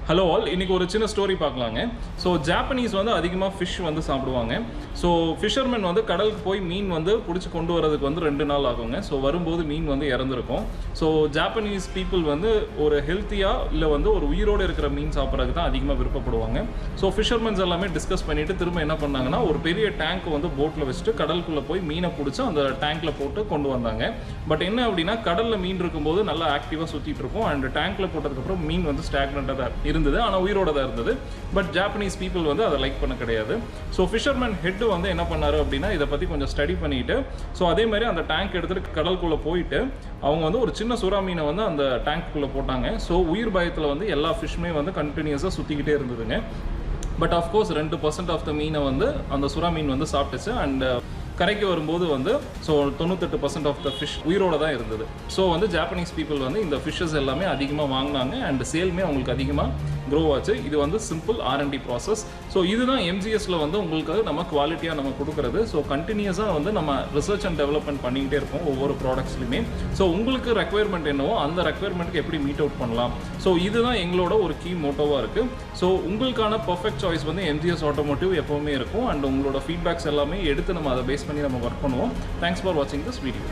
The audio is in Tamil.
ஹலோ ஆல், இன்றைக்கி ஒரு சின்ன ஸ்டோரி பார்க்கலாங்க. ஸோ ஜாப்பனீஸ் வந்து அதிகமாக ஃபிஷ் வந்து சாப்பிடுவாங்க. ஸோ ஃபிஷர்மேன் வந்து கடலுக்கு போய் மீன் வந்து பிடிச்சி கொண்டு வரதுக்கு வந்து 2 நாள் ஆகுங்க. ஸோ வரும்போது மீன் வந்து இறந்துருக்கும். ஸோ ஜாப்பனீஸ் பீப்புள் வந்து ஒரு ஹெல்த்தியாக இல்லை வந்து ஒரு உயிரோடு இருக்கிற மீன் சாப்பிட்றதுக்கு தான் அதிகமாக விருப்பப்படுவாங்க. ஸோ ஃபிஷர்மேன்ஸ் எல்லாமே டிஸ்கஸ் பண்ணிவிட்டு திரும்ப என்ன பண்ணாங்கன்னா, ஒரு பெரிய டேங்க் வந்து போட்டில் வச்சுட்டு கடலுக்குள்ளே போய் மீனை பிடிச்சி அந்த டேங்க்கில் போட்டு கொண்டு வந்தாங்க. பட் என்ன அப்படின்னா, கடலில் மீன் இருக்கும்போது நல்லா ஆக்டிவாக சுற்றிட்டு இருக்கும். அண்ட் டேங்க்கில் போட்டதுக்கப்புறம் மீன் வந்து ஸ்டாக்னண்ட்டாக தான் இருந்தது, ஆனால் உயிரோட தான் இருந்தது. பட் ஜாப்பனீஸ் பீப்புள் வந்து அதை லைக் பண்ண கிடையாது. ஸோ ஃபிஷர்மேன் ஹெட் வந்து என்ன பண்ணாரு அப்படின்னா, இதை பற்றி கொஞ்சம் ஸ்டடி பண்ணிட்டு, ஸோ அதே மாதிரி அந்த டேங்க் எடுத்துகிட்டு கடலுக்குள்ளே போயிட்டு அவங்க வந்து ஒரு சின்ன சுறா மீனை வந்து அந்த டேங்க்குள்ளே போட்டாங்க. ஸோ உயிர் பயத்தில் வந்து எல்லா ஃபிஷ்மே வந்து கண்டினியூஸாக சுற்றிக்கிட்டே இருந்ததுங்க. பட் ஆஃப்கோர்ஸ் 2% ஆஃப் த மீனை வந்து அந்த சுறா மீன் வந்து சாப்பிட்டுச்சு. அண்ட் கரைக்கு வரும்போது வந்து ஸோ 98% ஆஃப் த ஃபிஷ் உயிரோடு தான் இருந்தது. ஸோ வந்து ஜாப்பனீஸ் பீப்புள் வந்து இந்த ஃபிஷ்ஷஸ் எல்லாமே அதிகமாக வாங்கினாங்க. அண்ட் சேல்மே அவங்களுக்கு அதிகமாக க்ரோ ஆச்சு. இது வந்து சிம்பிள் R&D ப்ராசஸ். ஸோ இதுதான் MGSல வந்து உங்களுக்கு நம்ம குவாலிட்டியாக நம்ம கொடுக்குறது. ஸோ கண்டினியூஸாக வந்து நம்ம ரிசர்ச் அண்ட் டெவலப்மெண்ட் பண்ணிக்கிட்டே இருக்கோம் ஒவ்வொரு ப்ராடக்ட்ஸ்லையுமே. ஸோ உங்களுக்கு ரெக்குயர்மெண்ட் என்னவோ அந்த ரெக்குயர்மெண்ட்டுக்கு எப்படி மீட் அவுட் பண்ணலாம், ஸோ இதுதான் எங்களோட ஒரு கீ மோட்டோவாக இருக்குது. ஸோ உங்களுக்கான பர்ஃபெக்ட் சாய்ஸ் வந்து MGS ஆட்டோமோட்டிவ் எப்போவுமே இருக்கும். அண்ட் உங்களோட ஃபீட்பேக்ஸ் எல்லாமே எடுத்து நம்ம அதை பேஸ் பண்ணி நம்ம ஒர்க் பண்ணுவோம். தேங்க்ஸ் ஃபார் வாட்சிங் திஸ் வீடியோ.